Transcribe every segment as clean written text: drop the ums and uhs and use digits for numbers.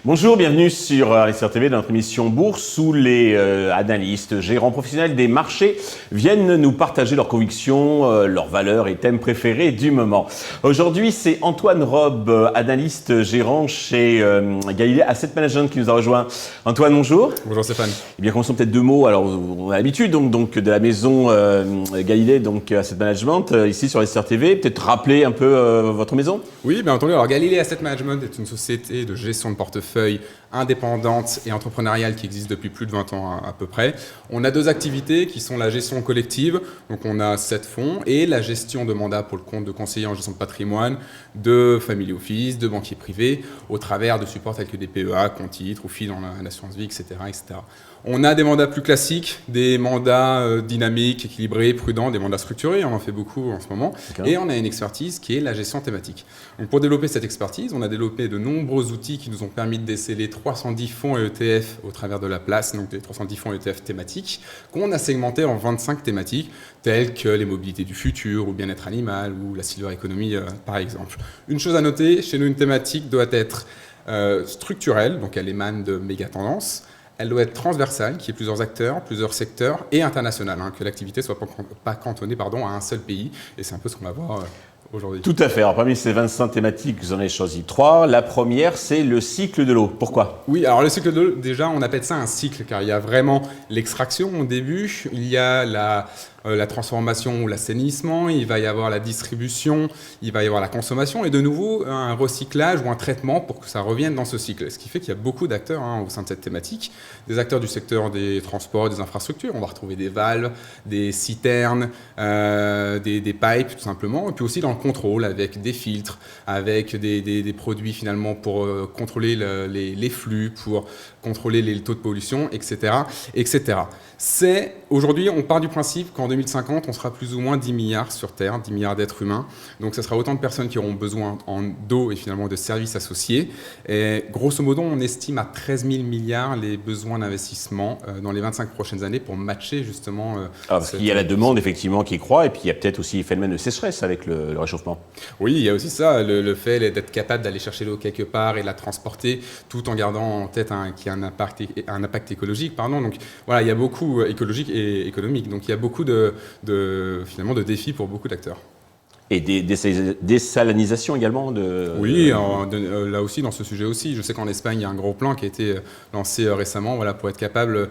Bonjour, bienvenue sur Investir TV dans notre émission Bourse où les analystes, gérants professionnels des marchés viennent nous partager leurs convictions, leurs valeurs et thèmes préférés du moment. Aujourd'hui, c'est Antoine Robe, analyste gérant chez Galilée Asset Management qui nous a rejoint. Antoine, bonjour. Bonjour Stéphane. Eh bien, commençons peut-être deux mots. Alors, on a l'habitude donc de la maison Galilée, donc Asset Management, ici sur Investir TV. Peut-être rappeler un peu votre maison. Oui, bien entendu. Alors, Galilée Asset Management est une société de gestion de portefeuille indépendante et entrepreneuriale qui existe depuis plus de 20 ans à peu près. On a deux activités qui sont la gestion collective, donc on a 7 fonds, et la gestion de mandats pour le compte de conseillers en gestion de patrimoine, de family office, de banquiers privés, au travers de supports tels que des PEA, compte titres ou filles dans l'assurance vie, etc., etc. On a des mandats plus classiques, des mandats dynamiques, équilibrés, prudents, des mandats structurés, on en fait beaucoup en ce moment, et on a une expertise qui est la gestion thématique. Donc pour développer cette expertise, on a développé de nombreux outils qui nous ont permis de déceler 310 fonds et ETF au travers de la place, donc des 310 fonds et ETF thématiques, qu'on a segmentés en 25 thématiques, telles que les mobilités du futur, ou bien-être animal, ou la silver economy par exemple. Une chose à noter, chez nous une thématique doit être structurelle, donc elle émane de méga tendances. Elle doit être transversale, qu'il y ait plusieurs acteurs, plusieurs secteurs, et internationale, que l'activité ne soit pas cantonnée à un seul pays. Et c'est un peu ce qu'on va voir aujourd'hui. Tout à fait. Alors, parmi ces 25 thématiques, vous en avez choisi 3. La première, c'est le cycle de l'eau. Pourquoi ? Oui, alors le cycle de l'eau, déjà, on appelle ça un cycle, car il y a vraiment l'extraction au début, il y a la transformation ou l'assainissement, il va y avoir la distribution, il va y avoir la consommation et de nouveau un recyclage ou un traitement pour que ça revienne dans ce cycle. Ce qui fait qu'il y a beaucoup d'acteurs au sein de cette thématique, des acteurs du secteur des transports, des infrastructures, on va retrouver des valves, des citernes, des pipes tout simplement, et puis aussi dans le contrôle avec des filtres, avec des produits finalement pour contrôler les flux, pour contrôler les taux de pollution, etc. etc. Aujourd'hui, on part du principe qu'en 2050, on sera plus ou moins 10 milliards sur Terre, 10 milliards d'êtres humains. Donc, ce sera autant de personnes qui auront besoin d'eau et finalement de services associés. Et grosso modo, on estime à 13 000 milliards les besoins d'investissement dans les 25 prochaines années pour matcher justement... parce qu'il y a la demande effectivement qui croît et puis il y a peut-être aussi le phénomène de sécheresse avec le réchauffement. Oui, il y a aussi ça, le fait d'être capable d'aller chercher l'eau quelque part et la transporter tout en gardant en tête qu'il y a un impact écologique. Donc voilà, il y a beaucoup écologique et économique. Donc il y a beaucoup finalement de défis pour beaucoup d'acteurs. Et des désalinisations également Oui, là aussi, dans ce sujet aussi. Je sais qu'en Espagne, il y a un gros plan qui a été lancé récemment pour être capable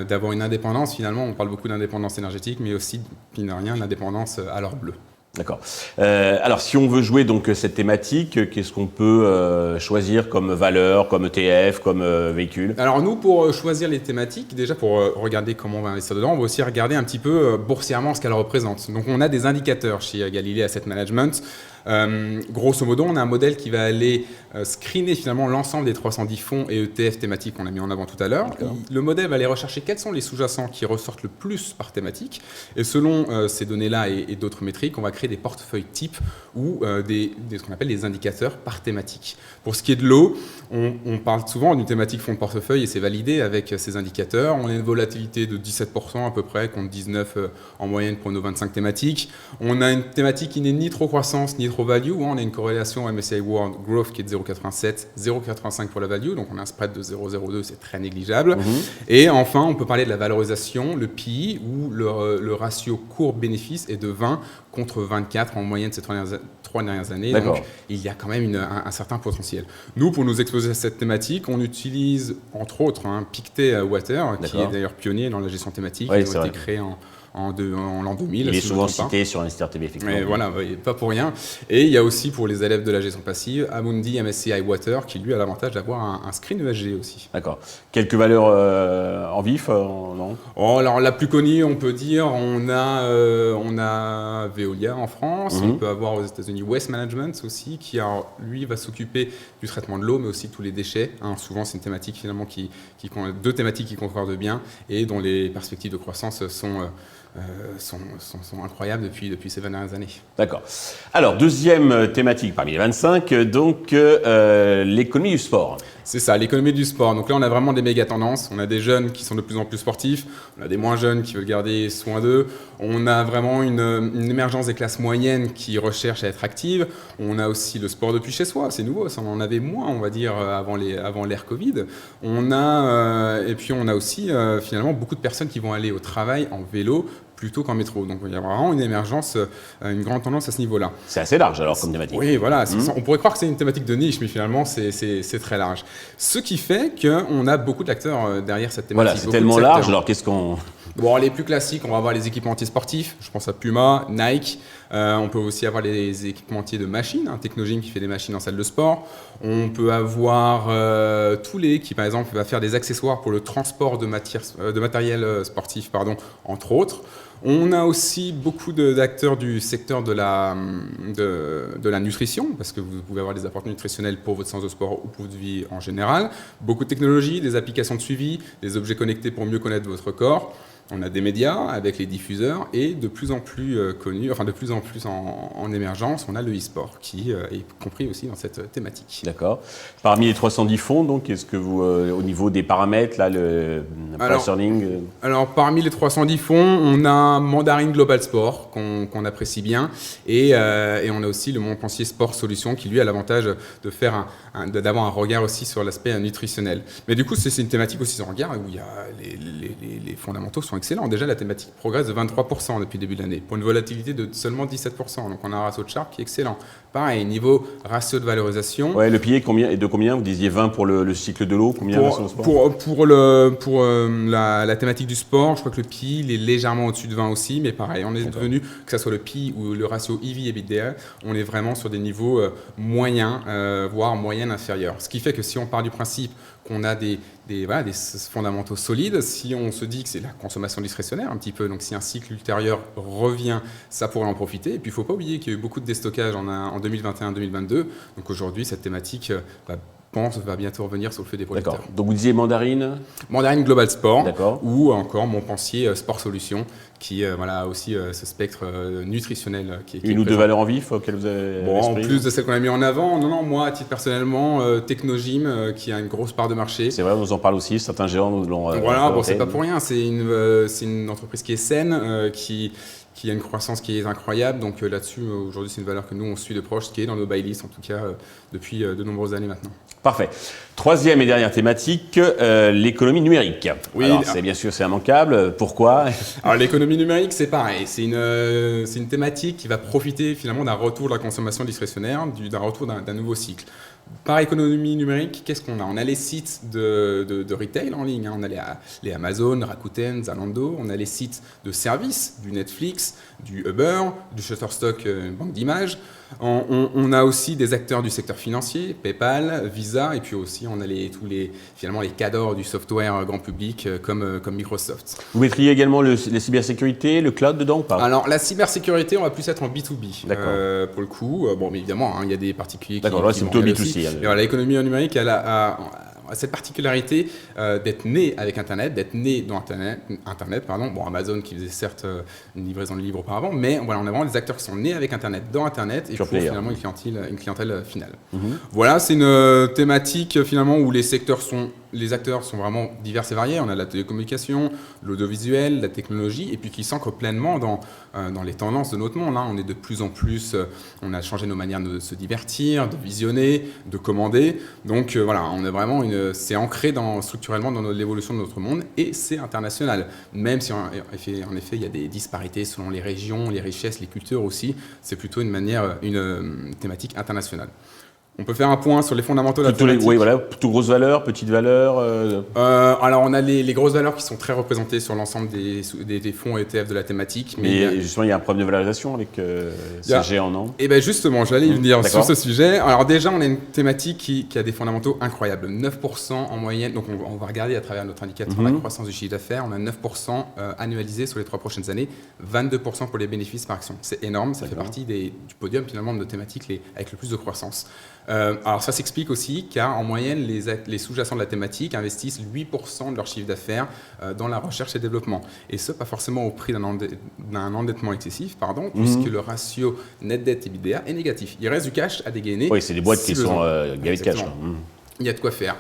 d'avoir une indépendance. Finalement, on parle beaucoup d'indépendance énergétique, mais aussi, mine de rien, l'indépendance à l'or bleu. D'accord. Alors, si on veut jouer donc cette thématique, qu'est-ce qu'on peut choisir comme valeur, comme ETF, comme véhicule ? Alors nous, pour choisir les thématiques, déjà pour regarder comment on va investir dedans, on va aussi regarder un petit peu boursièrement ce qu'elle représente. Donc on a des indicateurs chez Galilée Asset Management. Grosso modo, on a un modèle qui va aller screener finalement l'ensemble des 310 fonds et ETF thématiques qu'on a mis en avant tout à l'heure. Le modèle va aller rechercher quels sont les sous-jacents qui ressortent le plus par thématique. Et selon ces données-là et d'autres métriques, on va créer des portefeuilles types ou ce qu'on appelle des indicateurs par thématique. Pour ce qui est de l'eau, on parle souvent d'une thématique fonds de portefeuille et c'est validé avec ces indicateurs. On a une volatilité de 17% à peu près, contre 19% en moyenne pour nos 25 thématiques. On a une thématique qui n'est ni trop croissance ni trop value. On a une corrélation MSCI World Growth qui est de 0,87, 0,85 pour la value. Donc on a un spread de 0,02, c'est très négligeable. Et enfin, on peut parler de la valorisation, le PI, où le ratio court-bénéfice est de 20 contre 24 en moyenne ces 3 dernières années. Donc, il y a quand même un certain potentiel. Nous, pour nous exposer à cette thématique, on utilise entre autres Pictet Water, qui est d'ailleurs pionnier dans la gestion thématique. Oui, ils ont été créés en l'an 2000. Il est souvent cité sur Investir TV, effectivement. Mais voilà, pas pour rien. Et il y a aussi pour les adeptes de la gestion passive, Amundi MSCI Water, qui lui a l'avantage d'avoir un screen ESG aussi. D'accord. Quelques valeurs en vif, non ? Alors la plus connue, on peut dire, on a Veolia en France, on peut avoir aux États-Unis Waste Management aussi, qui lui va s'occuper du traitement de l'eau, mais aussi de tous les déchets. Souvent, c'est une thématique finalement deux thématiques qui concordent bien et dont les perspectives de croissance sont incroyables depuis ces 20 dernières années. D'accord. Alors, deuxième thématique parmi les 25, donc l'économie du sport. C'est ça, l'économie du sport. Donc là, on a vraiment des méga tendances. On a des jeunes qui sont de plus en plus sportifs. On a des moins jeunes qui veulent garder soin d'eux. On a vraiment une émergence des classes moyennes qui recherchent à être actives. On a aussi le sport depuis chez soi. C'est nouveau, ça, on en avait moins, on va dire, avant l'ère Covid. Et puis, on a aussi, finalement, beaucoup de personnes qui vont aller au travail en vélo plutôt qu'en métro. Donc il y a vraiment une émergence, une grande tendance à ce niveau-là. C'est assez large alors comme thématique. Oui, voilà. On pourrait croire que c'est une thématique de niche, mais finalement c'est très large. Ce qui fait qu'on a beaucoup d'acteurs derrière cette thématique. Voilà, c'est tellement large, alors qu'est-ce qu'on... Bon, les plus classiques, on va avoir les équipementiers sportifs. Je pense à Puma, Nike. On peut aussi avoir les équipementiers de machines, Technogym qui fait des machines en salle de sport. On peut avoir Thule qui, par exemple, va faire des accessoires pour le transport de matériel sportif, entre autres. On a aussi beaucoup d'acteurs du secteur de la nutrition, parce que vous pouvez avoir des apports nutritionnels pour votre séance de sport ou pour votre vie en général. Beaucoup de technologies, des applications de suivi, des objets connectés pour mieux connaître votre corps. On a des médias avec les diffuseurs et de plus en plus connus, enfin de plus en plus en émergence, on a le e-sport qui est compris aussi dans cette thématique. D'accord. Parmi les 310 fonds, donc, est-ce que vous, au niveau des paramètres, là, le price earning Alors, parmi les 310 fonds, on a Mandarin Global Sport qu'on apprécie bien et on a aussi le Montpensier Sport Solutions qui lui a l'avantage de faire d'avoir un regard aussi sur l'aspect nutritionnel. Mais du coup, c'est une thématique aussi sans regard où il y a les fondamentaux sont excellents. Déjà, la thématique progresse de 23% depuis le début de l'année, pour une volatilité de seulement 17%. Donc, on a un ratio de Sharpe qui est excellent. Pareil, niveau ratio de valorisation. Ouais, le PI est de combien? Vous disiez 20 pour le cycle de l'eau, combien sur le sport? Pour la thématique du sport, je crois que le PI il est légèrement au-dessus de 20 aussi, mais pareil, on est devenu, que ce soit le PI ou le ratio EV/EBITDA, on est vraiment sur des niveaux moyens, voire moyennes inférieurs. Ce qui fait que si on part du principe qu'on a des fondamentaux solides, si on se dit que c'est la consommation discrétionnaire un petit peu, donc si un cycle ultérieur revient, ça pourrait en profiter. Et puis il ne faut pas oublier qu'il y a eu beaucoup de déstockage en 2021-2022, donc aujourd'hui cette thématique va bientôt revenir sur le feu des producteurs. D'accord. Donc vous disiez Mandarin Global Sport, d'accord, ou encore Montpensier Sport Solutions, qui a aussi ce spectre nutritionnel qui est une ou deux valeurs en vif auxquelles vous avez en plus de celles qu'on a mis en avant, moi, à titre personnellement, Technogym, qui a une grosse part de marché. C'est vrai, on nous en parle aussi, certains géants nous l'ont... c'est pas pour rien, c'est une entreprise qui est saine, qui a une croissance qui est incroyable. Donc là-dessus, aujourd'hui, c'est une valeur que nous, on suit de proche, qui est dans nos buy lists, en tout cas, depuis de nombreuses années maintenant. Parfait. Troisième et dernière thématique, l'économie numérique. Oui, alors, bien sûr, c'est immanquable. Pourquoi? Alors, l'économie numérique, c'est pareil. C'est une thématique qui va profiter finalement d'un retour de la consommation discrétionnaire, d'un retour d'un nouveau cycle. Par économie numérique, qu'est-ce qu'on a? On a les sites de retail en ligne. On a les Amazon, Rakuten, Zalando. On a les sites de services, du Netflix, du Uber, du Shutterstock, banque d'images. On a aussi des acteurs du secteur financier, PayPal, Visa, et puis aussi on a finalement les cadors du software grand public comme Microsoft. Vous mettriez également la cybersécurité, le cloud dedans ou pas? Alors la cybersécurité, on va plus être en B2B pour le coup. Mais évidemment, il y a des particuliers qui là, c'est plutôt B2C. Aussi. L'économie numérique, elle a cette particularité d'être né avec Internet, d'être né dans Internet. Amazon qui faisait certes une livraison de livres auparavant, mais on a vraiment des acteurs qui sont nés avec Internet, dans Internet, et pour finalement une clientèle finale. Voilà, c'est une thématique finalement où les acteurs sont vraiment divers et variés. On a la télécommunication, l'audiovisuel, la technologie, et puis qui s'ancre pleinement dans les tendances de notre monde. On est de plus en plus, on a changé nos manières de se divertir, de visionner, de commander. Donc on a vraiment c'est ancré structurellement dans l'évolution de notre monde, et c'est international. Même si en effet il y a des disparités selon les régions, les richesses, les cultures aussi, c'est plutôt une thématique internationale. On peut faire un point sur les fondamentaux de la thématique. Oui, voilà, plutôt grosses valeurs, petites valeurs. Alors, on a les grosses valeurs qui sont très représentées sur l'ensemble des fonds ETF de la thématique. Mais justement, il y a un problème de valorisation avec ces géants, non? Et bien justement, j'allais y venir sur ce sujet. Alors déjà, on a une thématique qui a des fondamentaux incroyables. 9% en moyenne. Donc, on va regarder à travers notre indicateur la croissance du chiffre d'affaires. On a 9% annualisé sur les 3 prochaines années, 22% pour les bénéfices par action. C'est énorme, ça fait partie du podium finalement de nos thématiques avec le plus de croissance. Alors ça s'explique aussi car en moyenne les sous-jacents de la thématique investissent 8% de leur chiffre d'affaires dans la recherche et développement, et ce pas forcément au prix d'un endettement excessif, puisque le ratio net dette EBITDA est négatif. Il reste du cash à dégainer. Oui, c'est des boîtes qui sont gavées de cash. Il y a de quoi faire.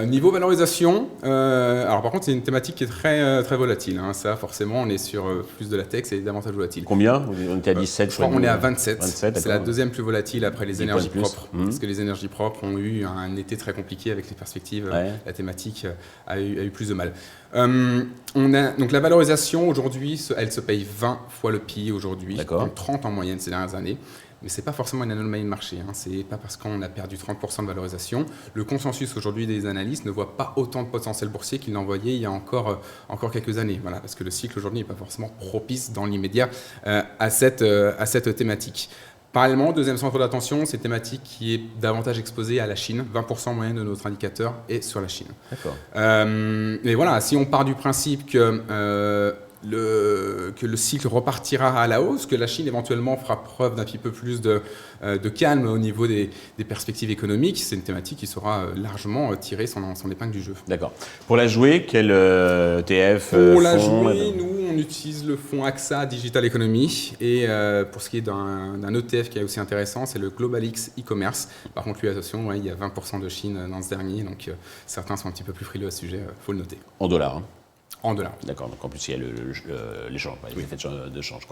Niveau valorisation, alors par contre c'est une thématique qui est très volatile. Hein. Ça forcément on est sur plus de la tech, c'est davantage volatile. Combien? On était à 17. Je crois qu'on est à 27. 27, c'est la deuxième plus volatile après les énergies propres. Mmh. Parce que les énergies propres ont eu un été très compliqué avec les perspectives. La thématique a eu plus de mal. Donc la valorisation aujourd'hui, elle se paye 20 fois le PI aujourd'hui, donc 30 en moyenne ces dernières années. Mais ce n'est pas forcément une anomalie de marché. Hein. Ce n'est pas parce qu'on a perdu 30% de valorisation. Le consensus aujourd'hui des analystes ne voit pas autant de potentiel boursier qu'il n'en voyait il y a encore quelques années. Voilà, parce que le cycle aujourd'hui n'est pas forcément propice dans l'immédiat à cette thématique. Parallèlement, deuxième centre d'attention, c'est une thématique qui est davantage exposée à la Chine. 20% en moyenne de notre indicateur est sur la Chine. D'accord. Mais voilà, si on part du principe que le cycle repartira à la hausse, que la Chine éventuellement fera preuve d'un petit peu plus de calme au niveau des perspectives économiques, c'est une thématique qui saura largement tirer son épingle du jeu. D'accord. Pour la jouer, quel ETF Pour la jouer, nous, on utilise le fonds AXA Digital Economy. Et pour ce qui est d'un ETF qui est aussi intéressant, c'est le Global X e-commerce. Par contre, lui, attention, il y a 20% de Chine dans ce dernier, donc certains sont un petit peu plus frileux à ce sujet, il faut le noter. En dollars, hein. En dollars. D'accord, donc en plus il y a l'échange, l'effet de change.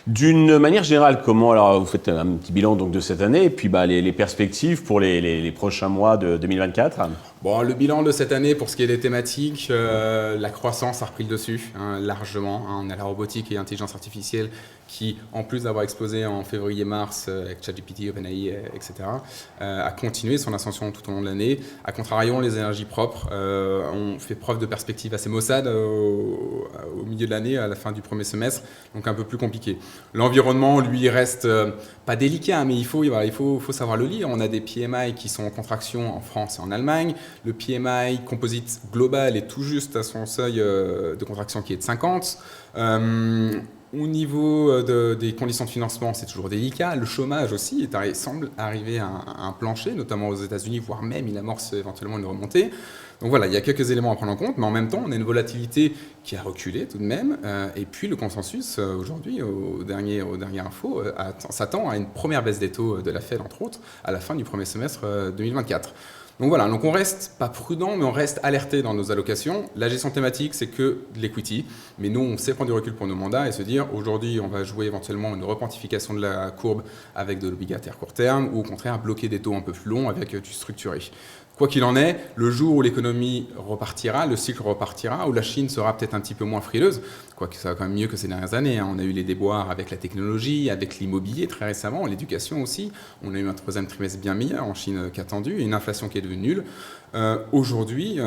D'une manière générale, comment, alors vous faites un petit bilan donc, de cette année, et puis les perspectives pour les prochains mois de 2024? Bon, le bilan de cette année, pour ce qui est des thématiques, la croissance a repris le dessus, hein, largement. Hein. On a la robotique et l'intelligence artificielle qui, en plus d'avoir explosé en février-mars avec ChatGPT, OpenAI, etc., a continué son ascension tout au long de l'année. A contrario, les énergies propres ont fait preuve de perspectives assez maussades au milieu de l'année, à la fin du premier semestre, donc un peu plus compliqué. L'environnement, lui, reste pas délicat, mais il faut savoir le lire. On a des PMI qui sont en contraction en France et en Allemagne. Le PMI composite global est tout juste à son seuil de contraction qui est de 50. Au niveau des conditions de financement, c'est toujours délicat. Le chômage aussi semble arriver à un plancher, notamment aux États-Unis, voire même il amorce éventuellement une remontée. Donc voilà, il y a quelques éléments à prendre en compte, mais en même temps, on a une volatilité qui a reculé tout de même. Et puis le consensus aujourd'hui, aux dernières infos, s'attend à une première baisse des taux de la Fed, entre autres, à la fin du premier semestre 2024. Donc voilà, donc on reste pas prudent, mais on reste alerté dans nos allocations. La gestion thématique, c'est que de l'equity, mais nous, on sait prendre du recul pour nos mandats et se dire, aujourd'hui, on va jouer éventuellement une repentification de la courbe avec de l'obligataire court terme, ou au contraire, bloquer des taux un peu plus longs avec du structuré. Quoi qu'il en est, le jour où l'économie repartira, le cycle repartira, où la Chine sera peut-être un petit peu moins frileuse, quoique ça va quand même mieux que ces dernières années. Hein. On a eu les déboires avec la technologie, avec l'immobilier très récemment, l'éducation aussi. On a eu un troisième trimestre bien meilleur en Chine qu'attendu, une inflation qui est devenue nulle. Aujourd'hui,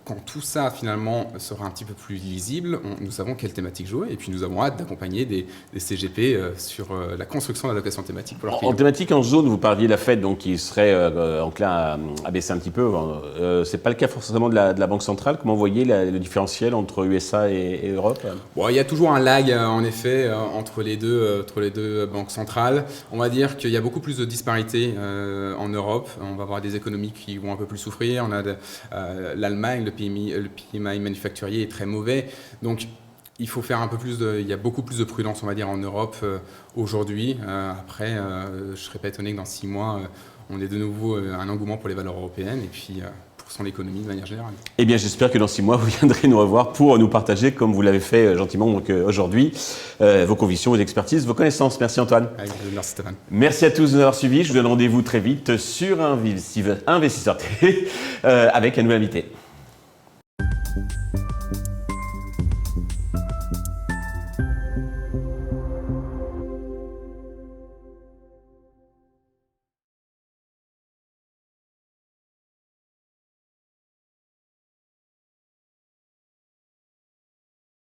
quand tout ça finalement sera un petit peu plus lisible, nous savons quelle thématique jouer et puis nous avons hâte d'accompagner des CGP sur la construction d'allocations thématiques pour leurs clients. En thématique, en zone, vous parliez de la Fed donc, qui serait enclin à baisser un petit peu. Ce n'est pas le cas forcément de la Banque centrale. Comment vous voyez le différentiel entre USA et Europe? Bon, il y a toujours un lag en effet entre les deux banques centrales. On va dire qu'il y a beaucoup plus de disparités en Europe. On va avoir des économies qui vont un peu plus souffrir. On a l'Allemagne, le PMI manufacturier est très mauvais. Donc, il faut faire il y a beaucoup plus de prudence, on va dire, en Europe aujourd'hui. Après, je ne serais pas étonné que dans 6 mois, on ait de nouveau un engouement pour les valeurs européennes et puis pour son économie de manière générale. Eh bien, j'espère que dans 6 mois, vous viendrez nous revoir pour nous partager, comme vous l'avez fait gentiment donc, aujourd'hui, vos convictions, vos expertises, vos connaissances. Merci Antoine. Merci Stéphane. Merci à tous de nous avoir suivis. Je vous donne rendez-vous très vite sur Investisseur TV avec un nouvel invité.